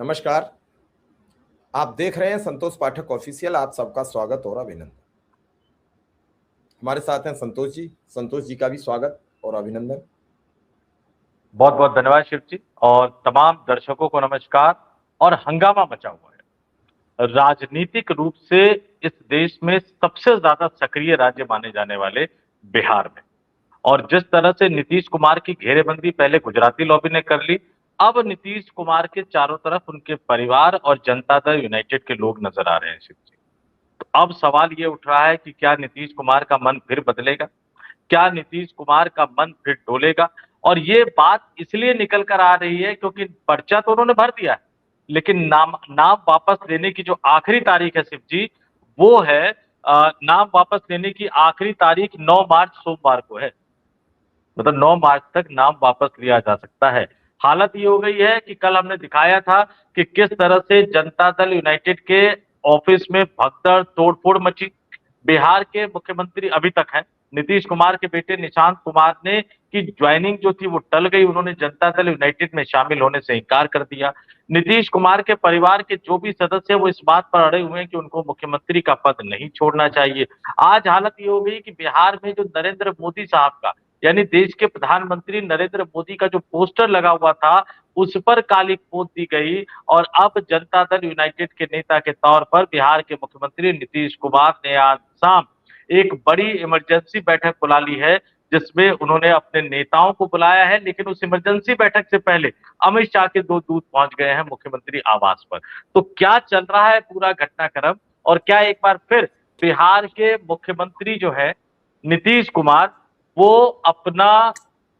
नमस्कार। आप देख रहे हैं संतोष पाठक ऑफिशियल। आप सबका स्वागत और अभिनंदन। हमारे साथ हैं संतोष जी। संतोष जी का भी स्वागत और अभिनंदन। बहुत बहुत धन्यवाद शिव जी, और तमाम दर्शकों को नमस्कार। और हंगामा मचा हुआ है राजनीतिक रूप से इस देश में सबसे ज्यादा सक्रिय राज्य माने जाने वाले बिहार में। और जिस तरह से नीतीश कुमार की घेरेबंदी पहले गुजराती लॉबी ने कर ली, अब नीतीश कुमार के चारों तरफ उनके परिवार और जनता दल यूनाइटेड के लोग नजर आ रहे हैं शिव जी। तो अब सवाल ये उठ रहा है कि क्या नीतीश कुमार का मन फिर बदलेगा, क्या नीतीश कुमार का मन फिर डोलेगा। और ये बात इसलिए निकल कर आ रही है क्योंकि पर्चा तो उन्होंने भर दिया है, लेकिन नाम नाम वापस लेने की जो आखिरी तारीख है शिव जी, वो है नाम वापस लेने की आखिरी तारीख 9 मार्च सोमवार को है। मतलब 9 मार्च तक नाम वापस लिया जा सकता है। हालत ये हो गई है कि कल हमने दिखाया था कि किस तरह से जनता दल यूनाइटेड के ऑफिस में भगदड़ तोड़फोड़ मची। बिहार के मुख्यमंत्री अभी तक हैं, नीतीश कुमार के बेटे निशांत कुमार ने की ज्वाइनिंग जो थी वो टल गई। उन्होंने जनता दल यूनाइटेड में शामिल होने से इनकार कर दिया। नीतीश कुमार के परिवार के जो भी सदस्य हैं वो इस बात पर अड़े हुए हैं कि उनको मुख्यमंत्री का पद नहीं छोड़ना चाहिए। आज हालत ये हो गई कि बिहार में जो नरेंद्र मोदी साहब का, यानी देश के प्रधानमंत्री नरेंद्र मोदी का जो पोस्टर लगा हुआ था, उस पर काली पोत दी गई। और अब जनता दल यूनाइटेड के नेता के तौर पर बिहार के मुख्यमंत्री नीतीश कुमार ने आज शाम एक बड़ी इमरजेंसी बैठक बुला ली है, जिसमें उन्होंने अपने नेताओं को बुलाया है। लेकिन उस इमरजेंसी बैठक से पहले अमित शाह के 2 दूत पहुंच गए हैं मुख्यमंत्री आवास पर। तो क्या चल रहा है पूरा घटनाक्रम, और क्या एक बार फिर बिहार के मुख्यमंत्री जो है नीतीश कुमार, वो अपना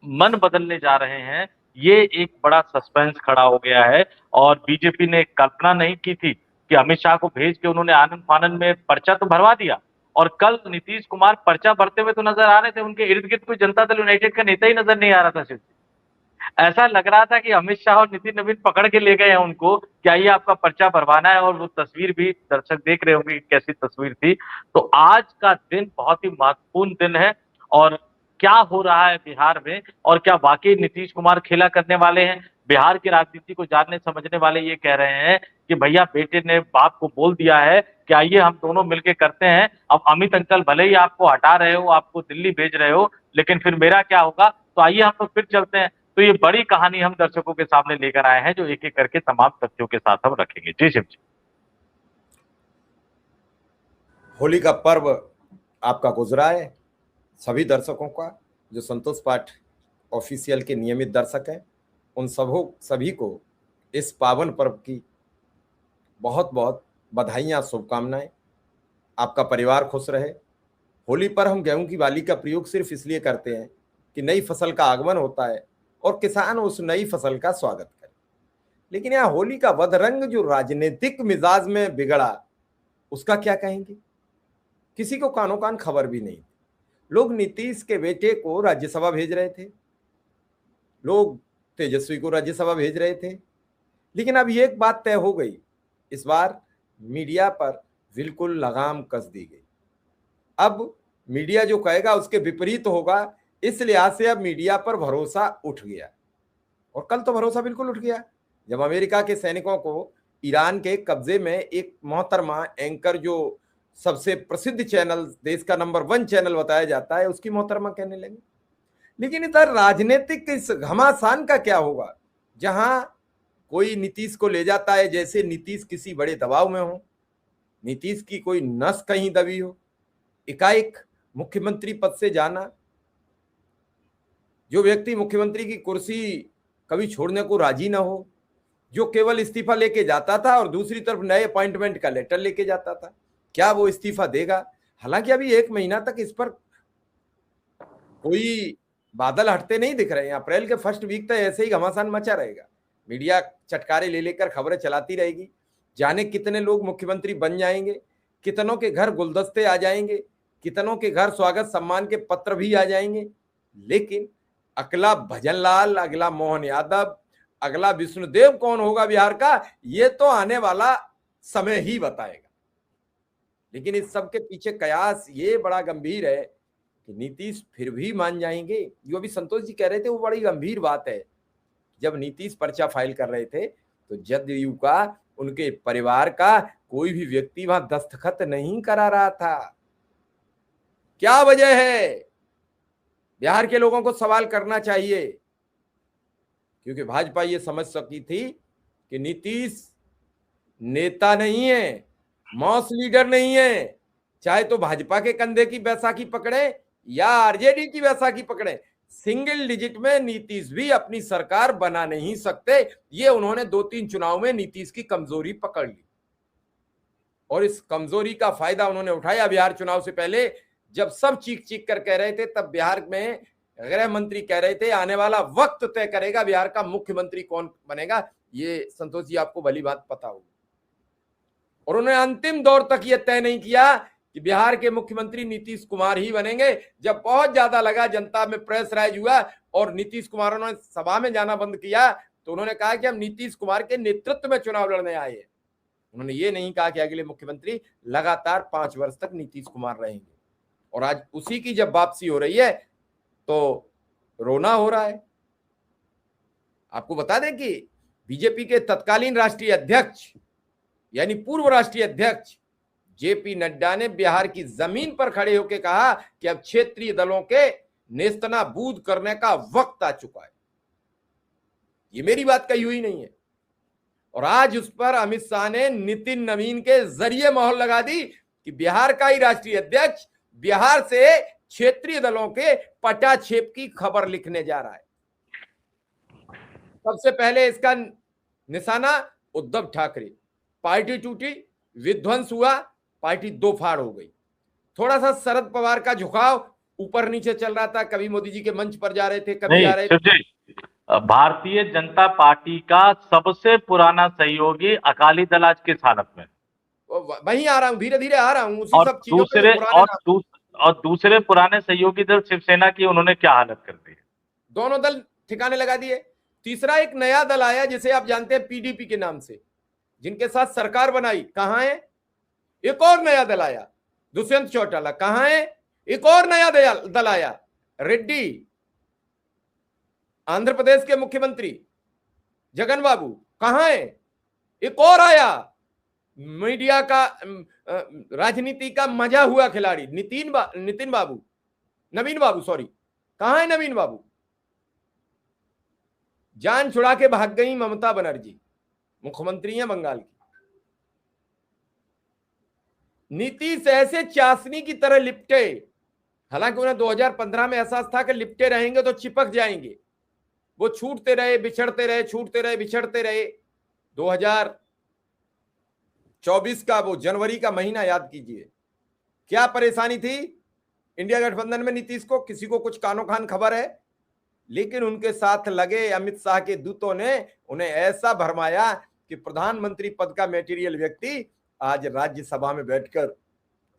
मन बदलने जा रहे हैं, ये एक बड़ा सस्पेंस खड़ा हो गया है। और बीजेपी ने कल्पना नहीं की थी कि अमित शाह को भेज के उन्होंने आनंद फानंद में पर्चा तो भरवा दिया, और कल नीतीश कुमार पर्चा भरते हुए तो नजर आ रहे थे, उनके इर्द गिर्द कोई जनता दल यूनाइटेड का नेता ही नजर नहीं आ रहा था। सिर्फ ऐसा लग रहा था कि अमित शाह और नितिन नवीन पकड़ के ले गए हैं उनको, क्या ये आपका पर्चा भरवाना है। और वो तस्वीर भी दर्शक देख रहे होंगे कैसी तस्वीर थी। तो आज का दिन बहुत ही महत्वपूर्ण दिन है। और क्या हो रहा है बिहार में, और क्या वाकई नीतीश कुमार खेला करने वाले हैं। बिहार की राजनीति को जानने समझने वाले ये कह रहे हैं कि भैया बेटे ने बाप को बोल दिया है कि आइए हम दोनों मिलकर करते हैं। अब अमित अंकल भले ही आपको हटा रहे हो, आपको दिल्ली भेज रहे हो, लेकिन फिर मेरा क्या होगा। तो आइए हम लोग फिर चलते हैं। तो ये बड़ी कहानी हम दर्शकों के सामने लेकर आए हैं, जो एक एक करके तमाम तथ्यों के साथ हम रखेंगे। जी शिव जी। होली का पर्व आपका गुजरा है। सभी दर्शकों का, जो संतोष पाठ ऑफिशियल के नियमित दर्शक हैं, उन सभी को इस पावन पर्व की बहुत बहुत बधाइयाँ, शुभकामनाएं। आपका परिवार खुश रहे। होली पर हम गेहूं की बाली का प्रयोग सिर्फ इसलिए करते हैं कि नई फसल का आगमन होता है और किसान उस नई फसल का स्वागत करे। लेकिन यहाँ होली का वधरंग जो राजनीतिक मिजाज में बिगड़ा, उसका क्या कहेंगे। किसी को कानो कान खबर भी नहीं। लोग नीतीश के बेटे को राज्यसभा भेज रहे थे, लोग तेजस्वी को राज्यसभा भेज रहे थे। लेकिन अब ये एक बात तय हो गई, इस बार मीडिया पर बिल्कुल लगाम कस दी गई। अब मीडिया जो कहेगा उसके विपरीत होगा। इस लिहाज से अब मीडिया पर भरोसा उठ गया, और कल तो भरोसा बिल्कुल उठ गया जब अमेरिका के सैनिकों को ईरान के कब्जे में एक मोहतरमा एंकर, जो सबसे प्रसिद्ध चैनल, देश का नंबर 1 चैनल बताया जाता है, उसकी मोहतरमा कहने लगे। लेकिन इधर राजनीतिक इस घमासान का क्या होगा, जहां कोई नीतीश को ले जाता है जैसे नीतीश किसी बड़े दबाव में हो, नीतीश की कोई नस कहीं दबी हो। एकाएक मुख्यमंत्री पद से जाना, जो व्यक्ति मुख्यमंत्री की कुर्सी कभी छोड़ने को राजी ना हो, जो केवल इस्तीफा लेके जाता था और दूसरी तरफ नए अपॉइंटमेंट का लेटर लेके जाता था, क्या वो इस्तीफा देगा। हालांकि अभी 1 महीना तक इस पर कोई बादल हटते नहीं दिख रहे हैं। अप्रैल के फर्स्ट वीक तक ऐसे ही घमासान मचा रहेगा। मीडिया चटकारे ले लेकर खबरें चलाती रहेगी। जाने कितने लोग मुख्यमंत्री बन जाएंगे, कितनों के घर गुलदस्ते आ जाएंगे, कितनों के घर स्वागत सम्मान के पत्र भी आ जाएंगे। लेकिन अगला भजनलाल, अगला मोहन यादव, अगला विष्णुदेव कौन होगा बिहार का, ये तो आने वाला समय ही बताएगा। लेकिन इस सब के पीछे कयास ये बड़ा गंभीर है कि नीतीश फिर भी मान जाएंगे। जो अभी संतोष जी कह रहे थे वो बड़ी गंभीर बात है। जब नीतीश पर्चा फाइल कर रहे थे तो जदयू का, उनके परिवार का कोई भी व्यक्ति वहां दस्तखत नहीं करा रहा था। क्या वजह है? बिहार के लोगों को सवाल करना चाहिए, क्योंकि भाजपा ये समझ सकी थी कि नीतीश नेता नहीं है, मॉस लीडर नहीं है, चाहे तो भाजपा के कंधे की बैसाखी पकड़े या आरजेडी की बैसाखी पकड़े, सिंगल डिजिट में नीतीश भी अपनी सरकार बना नहीं सकते। ये उन्होंने 2-3 चुनाव में नीतीश की कमजोरी पकड़ ली और इस कमजोरी का फायदा उन्होंने उठाया। बिहार चुनाव से पहले जब सब चीख चीख कर कह रहे थे, तब बिहार में गृह मंत्री कह रहे थे आने वाला वक्त तय करेगा बिहार का मुख्यमंत्री कौन बनेगा। ये संतोष जी आपको भली बात पता होगी। और उन्होंने अंतिम दौर तक यह तय नहीं किया कि बिहार के मुख्यमंत्री नीतीश कुमार ही बनेंगे। जब बहुत ज्यादा लगा, जनता में प्रेशराइज हुआ और नीतीश कुमार ने सभा में जाना बंद किया, तो उन्होंने कहा कि हम नीतीश कुमार के नेतृत्व में चुनाव लड़ने आए हैं। उन्होंने ये नहीं कहा कि अगले मुख्यमंत्री लगातार 5 वर्ष तक नीतीश कुमार रहेंगे। और आज उसी की जब वापसी हो रही है तो रोना हो रहा है। आपको बता दें कि बीजेपी के तत्कालीन राष्ट्रीय अध्यक्ष यानी पूर्व राष्ट्रीय अध्यक्ष जेपी नड्डा ने बिहार की जमीन पर खड़े होकर कहा कि अब क्षेत्रीय दलों के नेस्तनाबूद करने का वक्त आ चुका है। ये मेरी बात कही हुई नहीं है। और आज उस पर अमित शाह ने नितिन नवीन के जरिए मोहर लगा दी कि बिहार का ही राष्ट्रीय अध्यक्ष बिहार से क्षेत्रीय दलों के पटाक्षेप की खबर लिखने जा रहा है। सबसे पहले इसका निशाना उद्धव ठाकरे। पार्टी टूटी, विध्वंस हुआ, पार्टी दो फाड़ हो गई। थोड़ा सा शरद पवार का झुकाव ऊपर नीचे चल रहा था, कभी मोदी जी के मंच पर जा रहे थे, कभी जा रहे थे। भारतीय जनता पार्टी का सबसे पुराना सहयोगी अकाली दल आज किस हालत में? वहीं आ रहा हूं, धीरे धीरे आ रहा हूं उसी सब चीजों पे। और दूसरे पुराने सहयोगी दल शिवसेना की उन्होंने क्या हालत कर दी? दोनों दल ठिकाने लगा दिए। तीसरा एक नया दल आया जिसे आप जानते हैं पीडीपी के नाम से, जिनके साथ सरकार बनाई। कहां है? एक और नया दल आया दुष्यंत चौटाला। कहां है? एक और नया दल आया रेड्डी, आंध्र प्रदेश के मुख्यमंत्री जगन बाबू। कहां है? एक और आया मीडिया का राजनीति का मजा हुआ खिलाड़ी नवीन बाबू। सॉरी, कहां है नवीन बाबू? जान छुड़ा के भाग गई ममता बनर्जी, मुख्यमंत्री हैं बंगाल की। नीतीश ऐसे चाशनी की तरह लिपटे, हालांकि उन्हें 2015 में एहसास था कि लिपटे रहेंगे तो चिपक जाएंगे। वो छूटते रहे, बिछड़ते रहे, छूटते रहे, बिछड़ते रहे। 2024 का वो जनवरी का महीना याद कीजिए, क्या परेशानी थी इंडिया गठबंधन में नीतीश को, किसी को कुछ कानो कान खबर है? लेकिन उनके साथ लगे अमित शाह के दूतों ने उन्हें ऐसा भरमाया कि प्रधानमंत्री पद का मटेरियल व्यक्ति आज राज्यसभा में बैठकर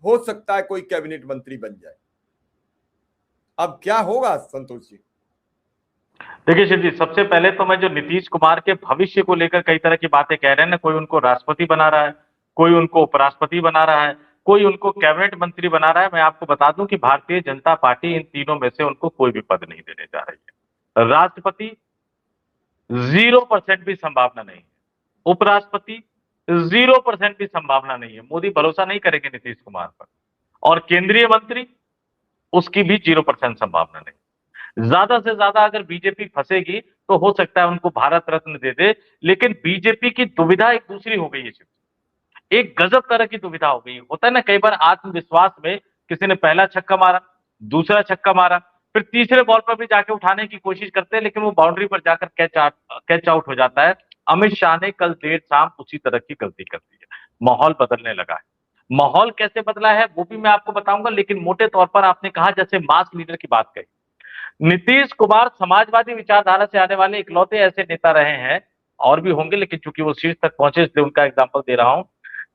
हो सकता है कोई कैबिनेट मंत्री बन जाए। अब क्या होगा संतोष जी? देखिए शिव जी, सबसे पहले तो मैं जो नीतीश कुमार के भविष्य को लेकर कई तरह की बातें कह रहे हैं ना, कोई उनको राष्ट्रपति बना रहा है, कोई उनको उपराष्ट्रपति बना रहा है, कोई उनको कैबिनेट मंत्री बना रहा है। मैं आपको बता दूं कि भारतीय जनता पार्टी इन तीनों में से उनको कोई भी पद नहीं देने जा रही है। राष्ट्रपति 0% भी संभावना नहीं है, उपराष्ट्रपति 0% भी संभावना नहीं है। मोदी भरोसा नहीं करेंगे नीतीश कुमार पर। और केंद्रीय मंत्री, उसकी भी 0% संभावना नहीं। ज्यादा से ज्यादा अगर बीजेपी फंसेगी तो हो सकता है उनको भारत रत्न दे दे। लेकिन बीजेपी की दुविधा एक दूसरी हो गई है, एक गजब तरह की दुविधा हो गई। होता है ना कई बार आत्मविश्वास में किसी ने पहला छक्का मारा, दूसरा छक्का मारा, फिर तीसरे बॉल पर भी जाके उठाने की कोशिश करते हैं, लेकिन वो बाउंड्री पर जाकर कैच आउट हो जाता है। अमित शाह ने कल देर शाम उसी तरह की गलती कर दी है। माहौल बदलने लगा है। माहौल कैसे बदला है वो भी मैं आपको बताऊंगा, लेकिन मोटे तौर पर आपने कहा जैसे मास लीडर की बात कही, नीतीश कुमार समाजवादी विचारधारा से आने वाले इकलौते ऐसे नेता रहे हैं, और भी होंगे लेकिन चूंकि वो शीर्ष तक पहुंचे इसलिए उनका एग्जांपल दे रहा हूं,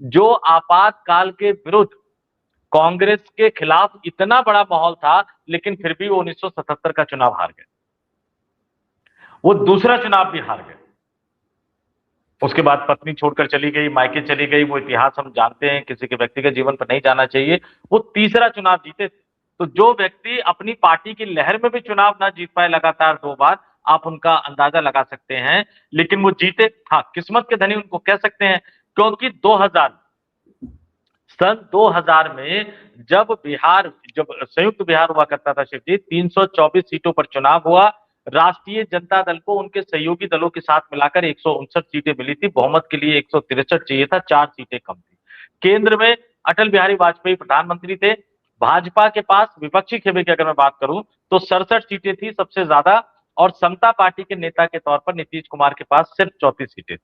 जो आपातकाल के विरुद्ध कांग्रेस के खिलाफ इतना बड़ा माहौल था, लेकिन फिर भी वो 1977 का चुनाव हार गए। वो दूसरा चुनाव भी हार गए। उसके बाद पत्नी छोड़कर चली गई, मायके चली गई, वो इतिहास हम जानते हैं, किसी के व्यक्तिगत जीवन पर नहीं जाना चाहिए। वो तीसरा चुनाव जीते। तो जो व्यक्ति अपनी पार्टी की लहर में भी चुनाव ना जीत पाए लगातार 2 बार, आप उनका अंदाजा लगा सकते हैं। लेकिन वो जीते, हाँ, किस्मत के धनी उनको कह सकते हैं, क्योंकि 2000 सन 2000 में जब संयुक्त बिहार हुआ करता था शिव जी, 324 सीटों पर चुनाव हुआ। राष्ट्रीय जनता दल को उनके सहयोगी दलों के साथ मिलाकर 159 सीटें मिली थी। बहुमत के लिए 163 चाहिए था, 4 सीटें कम थी। केंद्र में अटल बिहारी वाजपेयी प्रधानमंत्री थे। भाजपा के पास विपक्षी खेमे की अगर मैं बात करूं तो 67 सीटें थी, सबसे ज्यादा। और समता पार्टी के नेता के तौर पर नीतीश कुमार के पास सिर्फ 34 सीटें थी।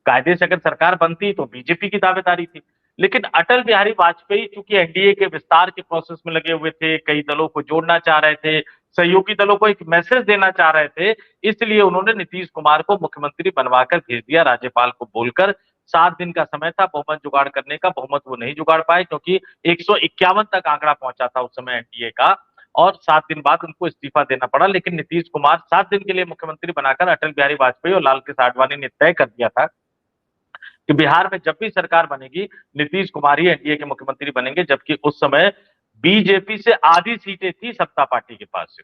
कायदे से अगर सरकार बनती तो बीजेपी की दावेदारी थी। लेकिन अटल बिहारी वाजपेयी चूंकि एनडीए के विस्तार के प्रोसेस में लगे हुए थे, कई दलों को जोड़ना चाह रहे थे, सहयोगी दलों को एक मैसेज देना चाह रहे थे, इसलिए उन्होंने नीतीश कुमार को मुख्यमंत्री बनवाकर भेज दिया, राज्यपाल को बोलकर। 7 दिन का समय था बहुमत जुगाड़ करने का। बहुमत वो नहीं जुगाड़ पाए क्योंकि 151 तक आंकड़ा पहुंचा था उस समय एनडीए का, और 7 दिन बाद उनको इस्तीफा देना पड़ा। लेकिन नीतीश कुमार 7 दिन के लिए मुख्यमंत्री बनाकर अटल बिहारी वाजपेयी और लाल कृष्ण आडवाणी ने तय कर दिया था कि बिहार में जब भी सरकार बनेगी, नीतीश कुमार ही एनडीए के मुख्यमंत्री बनेंगे। जबकि उस समय बीजेपी से आधी सीटें थी सत्ता पार्टी के पास से।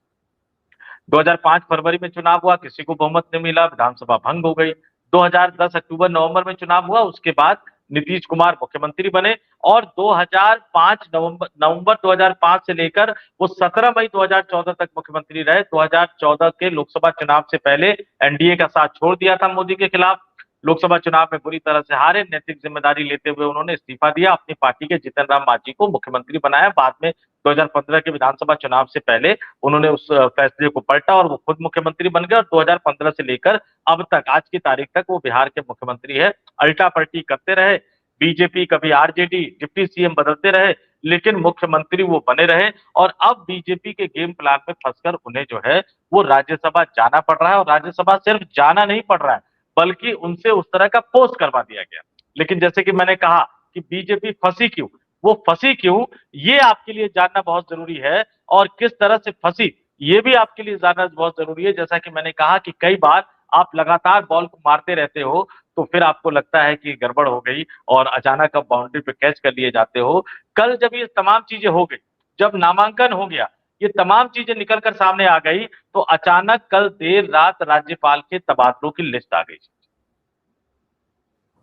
2005 फरवरी में चुनाव हुआ, किसी को बहुमत नहीं मिला, विधानसभा भंग हो गई। 2010 अक्टूबर नवंबर में चुनाव हुआ, उसके बाद नीतीश कुमार मुख्यमंत्री बने। और 2005 नवंबर 2005 से लेकर वो 17 मई 2014 तक मुख्यमंत्री रहे। 2014 के लोकसभा चुनाव से पहले एनडीए का साथ छोड़ दिया था मोदी के खिलाफ। लोकसभा चुनाव में बुरी तरह से हारे। नैतिक जिम्मेदारी लेते हुए उन्होंने इस्तीफा दिया, अपनी पार्टी के जीतन राम मांझी को मुख्यमंत्री बनाया। बाद में 2015 के विधानसभा चुनाव से पहले उन्होंने उस फैसले को पलटा और वो खुद मुख्यमंत्री बन गए। और 2015 से लेकर अब तक, आज की तारीख तक, वो बिहार के मुख्यमंत्री है। अल्टा पलटी करते रहे, बीजेपी कभी आरजेडी, डिप्टी सीएम बदलते रहे, लेकिन मुख्यमंत्री वो बने रहे। और अब बीजेपी के गेम प्लान में फंसकर उन्हें जो है वो राज्यसभा जाना पड़ रहा है। और राज्यसभा सिर्फ जाना नहीं पड़ रहा है, बल्कि उनसे उस तरह का पोस्ट करवा दिया गया। लेकिन जैसे कि मैंने कहा कि बीजेपी फंसी क्यों, वो फंसी क्यों, ये आपके लिए जानना बहुत जरूरी है। और किस तरह से फंसी, ये भी आपके लिए जानना बहुत जरूरी है। जैसा कि मैंने कहा कि कई बार आप लगातार बॉल को मारते रहते हो, तो फिर आपको लगता है कि गड़बड़ हो गई और अचानक आप बाउंड्री पे कैच कर लिए जाते हो। कल जब ये तमाम चीजें हो गई, जब नामांकन हो गया, ये तमाम चीजें निकल कर सामने आ गई, तो अचानक कल देर रात राज्यपाल के तबादलों की लिस्ट आ गई।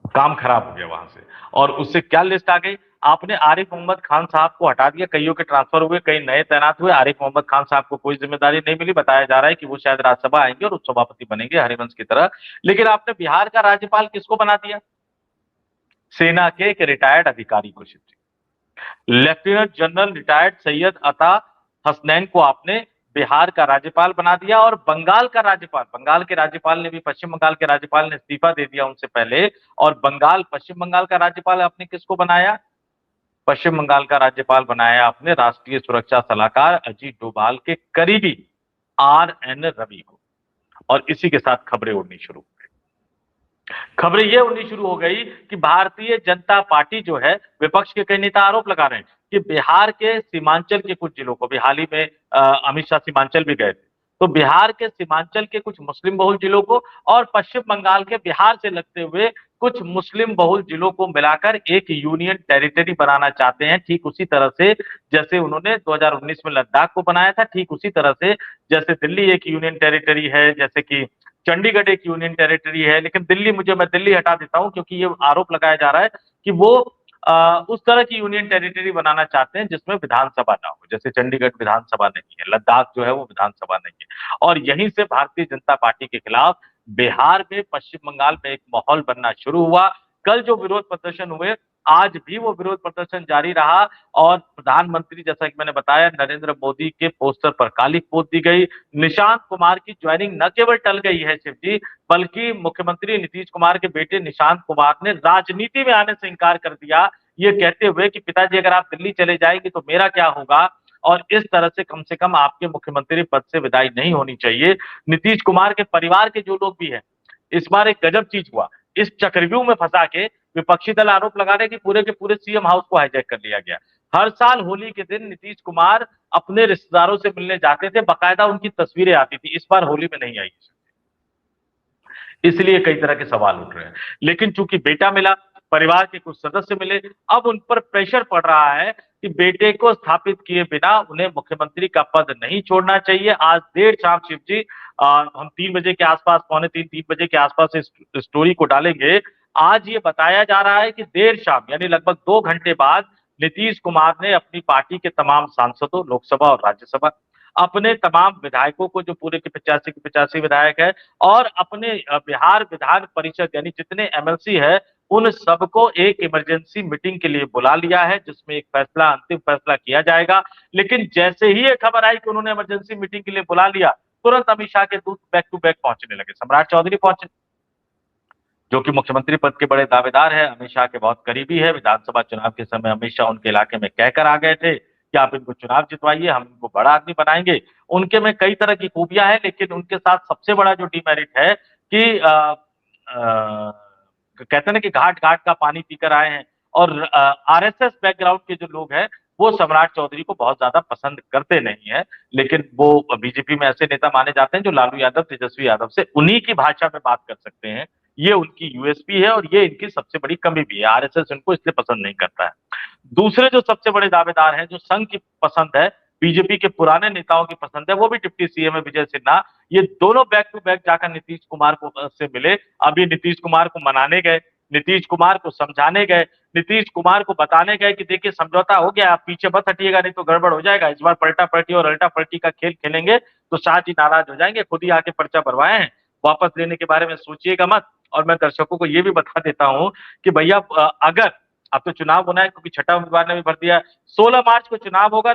काम खराब हो गया वहां से। और उससे क्या लिस्ट आ गई, आपने आरिफ मोहम्मद खान साहब को हटा दिया। कईयों के ट्रांसफर हुए, कई नए तैनात हुए। आरिफ मोहम्मद खान साहब को कोई जिम्मेदारी नहीं मिली। बताया जा रहा है कि वो शायद राज्यसभा आएंगे और उपसभापति बनेंगे हरिवंश की तरह। लेकिन आपने बिहार का राज्यपाल किसको बना दिया? सेना के एक रिटायर्ड अधिकारी को। लेफ्टिनेंट जनरल रिटायर्ड सैयद अता हसनैन को आपने बिहार का राज्यपाल बना दिया। और बंगाल का राज्यपाल, बंगाल के राज्यपाल ने भी, पश्चिम बंगाल के राज्यपाल ने इस्तीफा दे दिया उनसे पहले। और पश्चिम बंगाल का राज्यपाल आपने किसको बनाया? पश्चिम बंगाल का राज्यपाल बनाया आपने राष्ट्रीय सुरक्षा सलाहकार अजीत डोभाल के करीबी RN रवि को। और इसी के साथ खबरें उड़नी शुरू हो गई। खबरें ये उड़नी शुरू हो गई कि भारतीय जनता पार्टी जो है, विपक्ष के कई नेता आरोप लगा रहे हैं कि बिहार के सीमांचल के कुछ जिलों को, भी हाल ही में अमित शाह सीमांचल भी गए थे, तो बिहार के सीमांचल के कुछ मुस्लिम बहुल जिलों को और पश्चिम बंगाल के बिहार से लगते हुए कुछ मुस्लिम बहुल जिलों को मिलाकर एक यूनियन टेरिटरी बनाना चाहते हैं। ठीक उसी तरह से जैसे उन्होंने 2019 में लद्दाख को बनाया था, ठीक उसी तरह से जैसे दिल्ली एक यूनियन टेरिटरी है, जैसे कि चंडीगढ़ एक यूनियन टेरिटरी है। लेकिन मैं दिल्ली हटा देता हूं, क्योंकि ये आरोप लगाया जा रहा है कि वो उस तरह की यूनियन टेरिटरी बनाना चाहते हैं जिसमें विधानसभा ना हो। जैसे चंडीगढ़ विधानसभा नहीं है, लद्दाख जो है वो विधानसभा नहीं है। और यहीं से भारतीय जनता पार्टी के खिलाफ बिहार में, पश्चिम बंगाल में एक माहौल बनना शुरू हुआ। कल जो विरोध प्रदर्शन हुए, आज भी वो विरोध प्रदर्शन जारी रहा। और प्रधानमंत्री, जैसा कि मैंने बताया, नरेंद्र मोदी के पोस्टर पर काली पोत दी गई। निशांत कुमार की ज्वाइनिंग न केवल टल गई है शिव जी, बल्कि मुख्यमंत्री नीतीश कुमार के बेटे निशांत कुमार ने राजनीति में आने से इनकार कर दिया, ये कहते हुए कि पिताजी अगर आप दिल्ली चले जाएंगे तो मेरा क्या होगा। और इस तरह से कम आपके मुख्यमंत्री पद से विदाई नहीं होनी चाहिए। नीतीश कुमार के परिवार के जो लोग भी हैं, इस बार एक गजब चीज हुआ, इस चक्रव्यूह में फंसा के विपक्षी दल आरोप लगा रहे कि पूरे के पूरे सीएम हाउस को हाईजैक कर लिया गया। हर साल होली के दिन नीतीश कुमार अपने रिश्तेदारों से मिलने जाते थे, बाकायदा उनकी तस्वीरें आती थी। इस बार होली में नहीं आई, इसलिए कई तरह के सवाल उठ रहे हैं। लेकिन चूंकि बेटा मिला, परिवार के कुछ सदस्य मिले। अब उन पर प्रेशर पड़ रहा है कि बेटे को स्थापित किए बिना उन्हें मुख्यमंत्री का पद नहीं छोड़ना चाहिए। आज देर शाम शिव जी हम 3 बजे के आसपास, पौने 3 बजे के आसपास इस स्टोरी को डालेंगे। आज ये बताया जा रहा है कि देर शाम यानी लगभग 2 घंटे बाद नीतीश कुमार ने अपनी पार्टी के तमाम सांसदों, लोकसभा और राज्यसभा, अपने तमाम विधायकों को, जो पूरे के 85 के 85 विधायक है, और अपने बिहार विधान परिषद यानी जितने एमएलसी है, उन सबको एक इमरजेंसी मीटिंग के लिए बुला लिया है, जिसमें एक फैसला, अंतिम फैसला किया जाएगा। लेकिन जैसे ही ये खबर आई कि उन्होंने इमरजेंसी मीटिंग के लिए बुला लिया, तुरंत अमित शाह के दूत बैक टू बैक पहुंचने लगे। सम्राट चौधरी पहुंचे, जो कि मुख्यमंत्री पद के बड़े दावेदार है, अमित शाह के बहुत करीबी है। विधानसभा चुनाव के समय अमित शाह उनके इलाके में कहकर आ गए थे कि आप इनको चुनाव जितवाइए, हम इनको बड़ा आदमी बनाएंगे। उनके में कई तरह की खूबियां हैं, लेकिन उनके साथ सबसे बड़ा जो डिमेरिट है कि कहते हैं ना कि घाट घाट का पानी पीकर आए हैं, और आरएसएस बैकग्राउंड के जो लोग हैं वो सम्राट चौधरी को बहुत ज्यादा पसंद करते नहीं है। लेकिन वो बीजेपी में ऐसे नेता माने जाते हैं जो लालू यादव, तेजस्वी यादव से उन्हीं की भाषा में बात कर सकते हैं। ये उनकी यूएसपी है और ये इनकी सबसे बड़ी कमी भी है। आरएसएस इनको इसलिए पसंद नहीं करता है। दूसरे जो सबसे बड़े दावेदार हैं, जो संघ की पसंद है, बीजेपी के पुराने नेताओं की पसंद है, वो भी डिप्टी सीएम है विजय सिन्हा। ये दोनों बैक टू बैक जाकर नीतीश कुमार को से मिले। अभी नीतीश कुमार को मनाने गए, नीतीश कुमार को समझाने गए, नीतीश कुमार को बताने गए कि देखिए समझौता हो गया, आप पीछे मत हटिएगा, नहीं तो गड़बड़ हो जाएगा। इस बार पलटा पलटी और अल्टा पलटी का खेल खेलेंगे तो शाह जी नाराज हो जाएंगे, खुद ही आके पर्चा भरवाए हैं, वापस लेने के बारे में सोचिएगा मत। और मैं दर्शकों को ये भी बता देता हूं कि भैया अगर अब तो चुनाव होना है, क्योंकि छठा उम्मीदवार ने भी भर दिया। 16 मार्च को चुनाव होगा,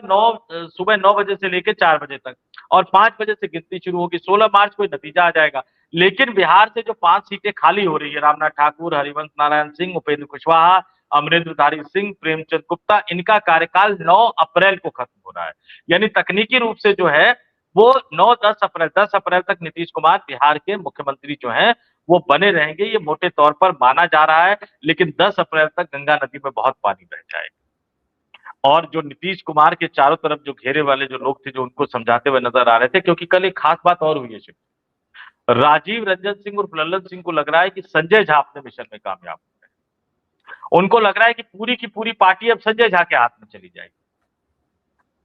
सुबह 9 बजे से लेकर 4 बजे तक, और 5 बजे से गिनती शुरू होगी। 16 मार्च को नतीजा आ जाएगा। लेकिन बिहार से जो 5 सीटें खाली हो रही है, रामनाथ ठाकुर, हरिवंश नारायण सिंह, उपेंद्र कुशवाहा, अमरेंद्रधारी सिंह, प्रेमचंद गुप्ता, इनका कार्यकाल 9 अप्रैल को खत्म हो रहा है। यानी तकनीकी रूप से जो है वो 10 अप्रैल तक नीतीश कुमार बिहार के मुख्यमंत्री जो हैं वो बने रहेंगे, ये मोटे तौर पर माना जा रहा है। लेकिन 10 अप्रैल तक गंगा नदी में बहुत पानी बह जाएगा। और जो नीतीश कुमार के चारों तरफ जो घेरे वाले जो लोग थे, जो उनको समझाते हुए नजर आ रहे थे, क्योंकि कल एक खास बात और हुई है, राजीव रंजन सिंह और लल्लन सिंह को लग रहा है कि संजय झा अपने मिशन में कामयाब हो गए। उनको लग रहा है कि पूरी की पूरी पार्टी अब संजय झा के हाथ में चली जाएगी।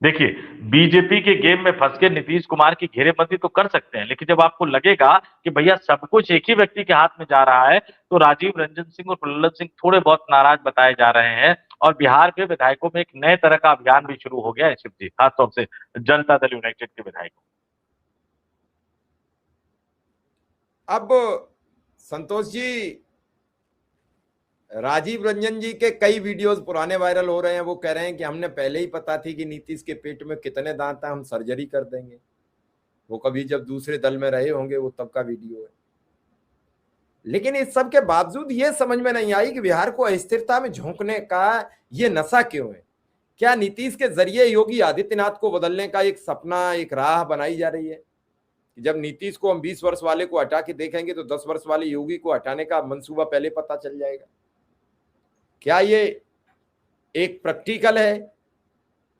देखिए, बीजेपी के गेम में फंस के नीतीश कुमार की घेरेबंदी तो कर सकते हैं, लेकिन जब आपको लगेगा कि भैया सब कुछ एक ही व्यक्ति के हाथ में जा रहा है, तो राजीव रंजन सिंह और प्रहलाद सिंह थोड़े बहुत नाराज बताए जा रहे हैं। और बिहार के विधायकों में एक नए तरह का अभियान भी शुरू हो गया है शिव जी, खासतौर से जनता दल यूनाइटेड के विधायकों। अब संतोष जी, राजीव रंजन जी के कई वीडियोस पुराने वायरल हो रहे हैं। वो कह रहे हैं कि हमने पहले ही पता थी कि नीतीश के पेट में कितने दांत हैं, हम सर्जरी कर देंगे। वो कभी जब दूसरे दल में रहे होंगे वो तब का वीडियो है। लेकिन इस सब के बावजूद ये समझ में नहीं आई कि बिहार को अस्थिरता में झोंकने का ये नशा क्यों है। क्या नीतीश के जरिए योगी आदित्यनाथ को बदलने का एक सपना, एक राह बनाई जा रही है कि जब नीतीश को हम 20 वर्ष वाले को हटा के देखेंगे तो 10 वर्ष वाले योगी को हटाने का मंसूबा पहले पता चल जाएगा। क्या ये एक प्रैक्टिकल है?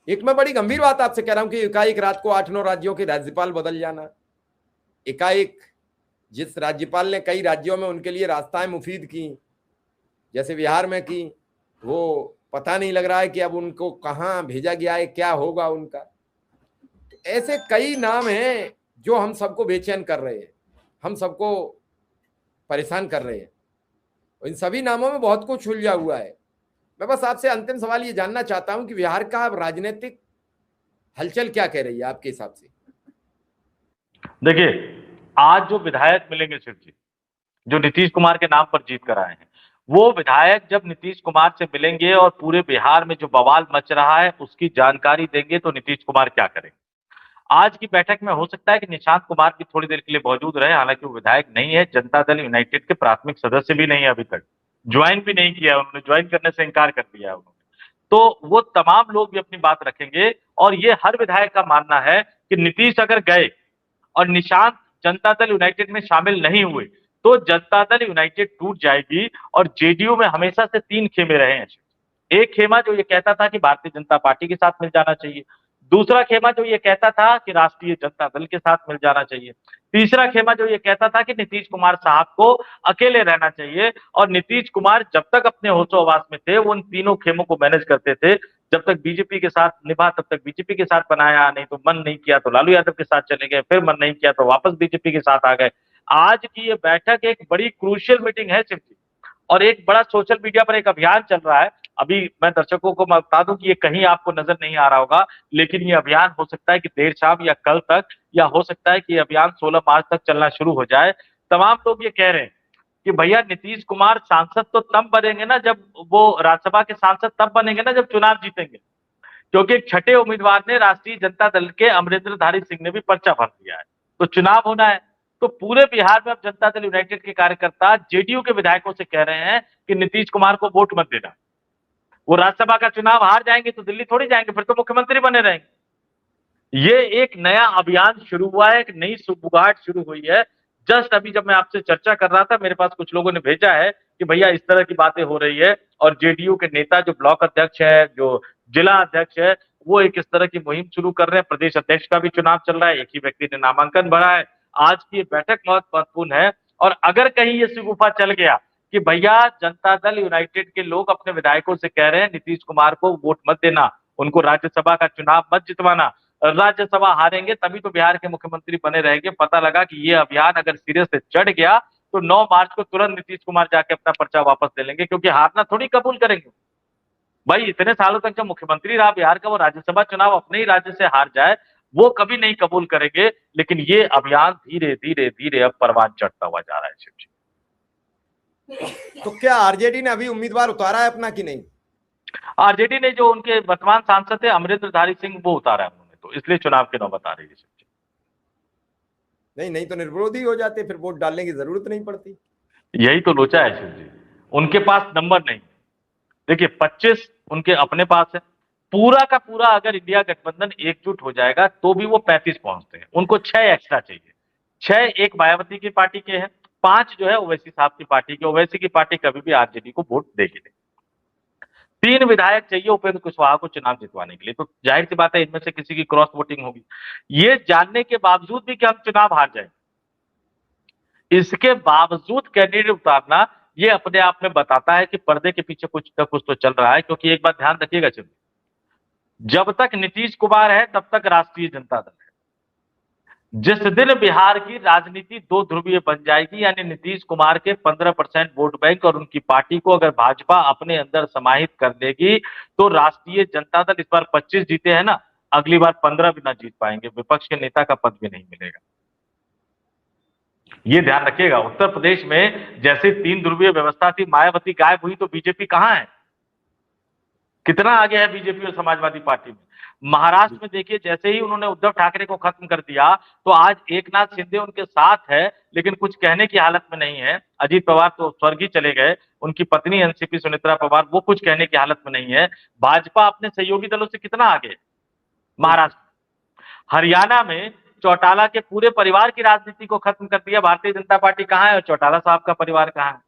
एक मैं बड़ी गंभीर बात आपसे कह रहा हूं कि एकाएक रात को 8-9 राज्यों के राज्यपाल बदल जाना, एकाएक जिस राज्यपाल ने कई राज्यों में उनके लिए रास्ताएं मुफीद की, जैसे बिहार में की, वो पता नहीं लग रहा है कि अब उनको कहां भेजा गया है, क्या होगा उनका। ऐसे कई नाम हैं जो हम सबको बेचैन कर रहे हैं, हम सबको परेशान कर रहे हैं। इन सभी नामों में बहुत कुछ उलझा हुआ है। मैं बस आपसे अंतिम सवाल ये जानना चाहता हूं कि बिहार का राजनीतिक हलचल क्या कह रही है आपके हिसाब से? देखिए, आज जो विधायक मिलेंगे शिव जी, जो नीतीश कुमार के नाम पर जीत कर आए हैं, वो विधायक जब नीतीश कुमार से मिलेंगे और पूरे बिहार में जो बवाल मच रहा है उसकी जानकारी देंगे तो नीतीश कुमार क्या करेंगे। आज की बैठक में हो सकता है कि निशांत कुमार भी थोड़ी देर के लिए मौजूद रहे, हालांकि वो विधायक नहीं है, जनता दल यूनाइटेड के प्राथमिक सदस्य भी नहीं है, अभी तक ज्वाइन भी नहीं किया, उन्होंने ज्वाइन करने से इनकार कर दिया है उन्होंने। तो वो तमाम लोग भी अपनी बात रखेंगे। और ये हर विधायक का मानना है कि नीतीश अगर गए और निशांत जनता दल यूनाइटेड में शामिल नहीं हुए तो जनता दल यूनाइटेड टूट जाएगी। और जेडीयू में हमेशा से 3 खेमे रहे हैं। एक खेमा जो ये कहता था कि भारतीय जनता पार्टी के साथ मिल जाना चाहिए, दूसरा खेमा जो ये कहता था कि राष्ट्रीय जनता दल के साथ मिल जाना चाहिए। तीसरा खेमा जो ये कहता था कि नीतीश कुमार साहब को अकेले रहना चाहिए, और नीतीश कुमार जब तक अपने होशो हवास में थे वो उन तीनों खेमों को मैनेज करते थे। जब तक बीजेपी के साथ निभा तब तक बीजेपी के साथ बनाया, नहीं तो मन नहीं किया तो लालू यादव के साथ चले गए, फिर मन नहीं किया तो वापस बीजेपी के साथ आ गए। आज की ये बैठक एक बड़ी क्रूशियल मीटिंग है शिव जी, और एक बड़ा सोशल मीडिया पर एक अभियान चल रहा है। अभी मैं दर्शकों को बता दूं कि ये कहीं आपको नजर नहीं आ रहा होगा, लेकिन ये अभियान हो सकता है कि देर शाम या कल तक, या हो सकता है कि ये अभियान 16 मार्च तक चलना शुरू हो जाए। तमाम लोग ये कह रहे हैं कि भैया नीतीश कुमार सांसद तो तब बनेंगे ना, जब वो राज्यसभा के सांसद तब बनेंगे ना जब चुनाव जीतेंगे, क्योंकि एक छठे उम्मीदवार ने राष्ट्रीय जनता दल के अमरेंद्रधारी सिंह ने भी पर्चा भर दिया है, तो चुनाव होना है। तो पूरे बिहार में अब जनता दल यूनाइटेड के कार्यकर्ता जेडीयू के विधायकों से कह रहे हैं कि नीतीश कुमार को वोट मत देना। वो राज्यसभा का चुनाव हार जाएंगे तो दिल्ली थोड़ी जाएंगे, फिर तो मुख्यमंत्री बने रहेंगे। ये एक नया अभियान शुरू हुआ है, एक नई सुगबुगाहट शुरू हुई है। जस्ट अभी जब मैं आपसे चर्चा कर रहा था, मेरे पास कुछ लोगों ने भेजा है कि भैया इस तरह की बातें हो रही है, और जेडीयू के नेता जो ब्लॉक अध्यक्ष है, जो जिला अध्यक्ष है, वो एक इस तरह की मुहिम शुरू कर रहे हैं। प्रदेश अध्यक्ष का भी चुनाव चल रहा है, एक ही व्यक्ति ने नामांकन भरा है। आज की बैठक बहुत महत्वपूर्ण है, और अगर कहीं ये शगुफा चल गया कि भैया जनता दल यूनाइटेड के लोग अपने विधायकों से कह रहे हैं नीतीश कुमार को वोट मत देना, उनको राज्यसभा का चुनाव मत जितवाना, राज्यसभा हारेंगे तभी तो बिहार के मुख्यमंत्री बने रहेंगे। पता लगा कि ये अभियान अगर सिरे से चढ़ गया तो 9 मार्च को तुरंत नीतीश कुमार जाके अपना पर्चा वापस ले लेंगे, क्योंकि हारना थोड़ी कबूल करेंगे भाई। इतने सालों तक जब मुख्यमंत्री रहा बिहार का, वो राज्यसभा चुनाव अपने ही राज्य से हार जाए वो कभी नहीं कबूल करेंगे। लेकिन ये अभियान धीरे धीरे धीरे अब परवान चढ़ता हुआ जा रहा है शिव जी। तो क्या आरजेडी ने अभी उम्मीदवार उतारा है अपना कि नहीं? आरजेडी ने जो उनके वर्तमान सांसद थे अमरेंद्रधारी सिंह, वो उतारा है उन्होंने, तो इसलिए चुनाव की नौबत आ रही है। नहीं तो निर्विरोधी हो जाते, फिर वोट डालने की जरूरत नहीं पड़ती। यही तो लोचा है शिव जी, उनके पास नंबर नहीं। देखिए 25 उनके अपने पास है, पूरा का पूरा अगर इंडिया गठबंधन एकजुट हो जाएगा तो भी वो 35 पहुंचते हैं। उनको 6 एक्स्ट्रा चाहिए। 6 एक मायावती की पार्टी के हैं, 5 जो है ओवैसी साहब की पार्टी के। ओवैसी की पार्टी कभी भी आरजेडी को वोट देगी नहीं। 3 विधायक चाहिए उपेंद्र कुशवाहा को चुनाव जितवाने के लिए, तो जाहिर सी बात है इनमें से किसी की क्रॉस वोटिंग होगी। ये जानने के बावजूद भी कि हम चुनाव हार जाएंगे, इसके बावजूद कैंडिडेट उतारना, ये अपने आप में बताता है कि पर्दे के पीछे कुछ न कुछ तो चल रहा है। क्योंकि एक बात ध्यान रखिएगा, जब तक नीतीश कुमार है तब तक राष्ट्रीय जनता दल है। जिस दिन बिहार की राजनीति 2 ध्रुवीय बन जाएगी, यानी नीतीश कुमार के 15% वोट बैंक और उनकी पार्टी को अगर भाजपा अपने अंदर समाहित कर लेगी, तो राष्ट्रीय जनता दल इस बार 25 जीते हैं ना, अगली बार 15 भी ना जीत पाएंगे, विपक्ष के नेता का पद भी नहीं मिलेगा। ये ध्यान रखिएगा। उत्तर प्रदेश में जैसे 3 ध्रुवीय व्यवस्था थी, मायावती गायब हुई तो बीजेपी कहां है, कितना आगे है बीजेपी और समाजवादी पार्टी में। महाराष्ट्र में देखिए, जैसे ही उन्होंने उद्धव ठाकरे को खत्म कर दिया तो आज एकनाथ शिंदे उनके साथ है, लेकिन कुछ कहने की हालत में नहीं है। अजीत पवार तो स्वर्ग ही चले गए, उनकी पत्नी एनसीपी सुनेत्रा पवार, वो कुछ कहने की हालत में नहीं है। भाजपा अपने सहयोगी दलों से कितना आगे महाराष्ट्र। हरियाणा में चौटाला के पूरे परिवार की राजनीति को खत्म कर दिया। भारतीय जनता पार्टी कहां है और चौटाला साहब का परिवार कहां है।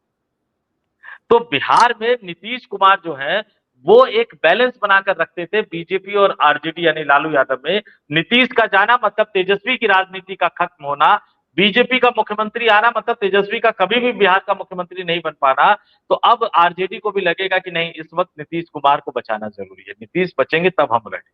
तो बिहार में नीतीश कुमार जो है वो एक बैलेंस बनाकर रखते थे बीजेपी और आरजेडी यानी लालू यादव में। नीतीश का जाना मतलब तेजस्वी की राजनीति का खत्म होना, बीजेपी का मुख्यमंत्री आना मतलब तेजस्वी का कभी भी बिहार का मुख्यमंत्री नहीं बन पाना। तो अब आरजेडी को भी लगेगा कि नहीं, इस वक्त नीतीश कुमार को बचाना जरूरी है, नीतीश बचेंगे तब हम रहेंगे,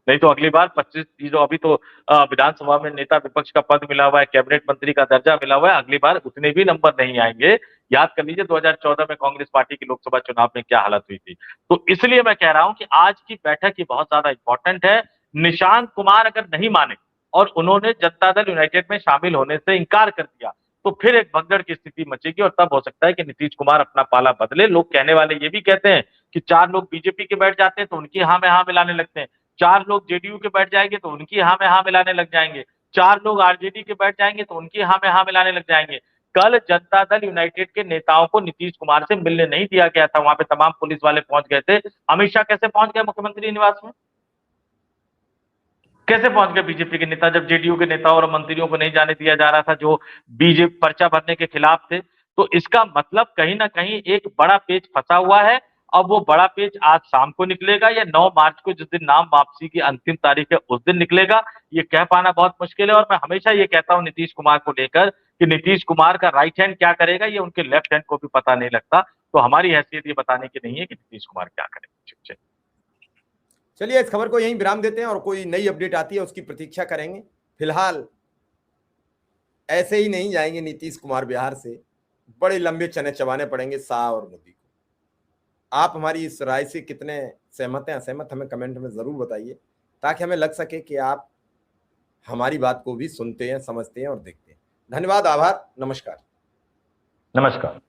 नहीं तो अगली बार 25 जो अभी तो विधानसभा में नेता विपक्ष का पद मिला हुआ है, कैबिनेट मंत्री का दर्जा मिला हुआ है, अगली बार उतने भी नंबर नहीं आएंगे। याद कर लीजिए 2014 में कांग्रेस पार्टी की लोकसभा चुनाव में क्या हालत हुई थी। तो इसलिए मैं कह रहा हूं कि आज की बैठक ही बहुत ज्यादा इंपॉर्टेंट है। निशांत कुमार अगर नहीं माने और उन्होंने जनता दल यूनाइटेड में शामिल होने से इंकार कर दिया तो फिर एक भगदड़ की स्थिति मचेगी, और तब हो सकता है कि नीतीश कुमार अपना पाला बदले। लोग कहने वाले ये भी कहते हैं कि 4 लोग बीजेपी के बैठ जाते हैं तो उनकी हाँ में हाँ मिलाने लगते हैं, 4 लोग जेडीयू के बैठ जाएंगे तो उनकी हाँ में हाँ मिलाने लग जाएंगे, 4 लोग आरजेडी के बैठ जाएंगे तो उनकी हाँ में हाँ मिलाने लग जाएंगे। कल जनता दल यूनाइटेड के नेताओं को नीतीश कुमार से मिलने नहीं दिया गया था, वहां पे तमाम पुलिस वाले पहुंच गए थे। अमित शाह कैसे पहुंच गए मुख्यमंत्री निवास में, कैसे पहुंच गए बीजेपी के नेता, जब जेडीयू के नेताओं और मंत्रियों को नहीं जाने दिया जा रहा था जो बीजेपी पर्चा भरने के खिलाफ थे। तो इसका मतलब कहीं ना कहीं एक बड़ा पेच फंसा हुआ है, अब वो बड़ा पेज आज शाम को निकलेगा या 9 मार्च को जिस दिन नाम वापसी की अंतिम तारीख है उस दिन निकलेगा, ये कह पाना बहुत मुश्किल है। और मैं हमेशा ये कहता हूं नीतीश कुमार को लेकर कि नीतीश कुमार का राइट हैंड क्या करेगा ये उनके लेफ्ट हैंड को भी पता नहीं लगता। तो हमारी हैसियत ये बताने की नहीं है कि नीतीश कुमार क्या करेंगे। चलिए इस खबर को यहीं विराम देते हैं और कोई नई अपडेट आती है उसकी प्रतीक्षा करेंगे। फिलहाल ऐसे ही नहीं जाएंगे नीतीश कुमार बिहार से, बड़े लंबे चने चबाने पड़ेंगे शाह और मोदी को। आप हमारी इस राय से कितने सहमत हैं असहमत हमें कमेंट में जरूर बताइए, ताकि हमें लग सके कि आप हमारी बात को भी सुनते हैं, समझते हैं और देखते हैं। धन्यवाद, आभार, नमस्कार। नमस्कार।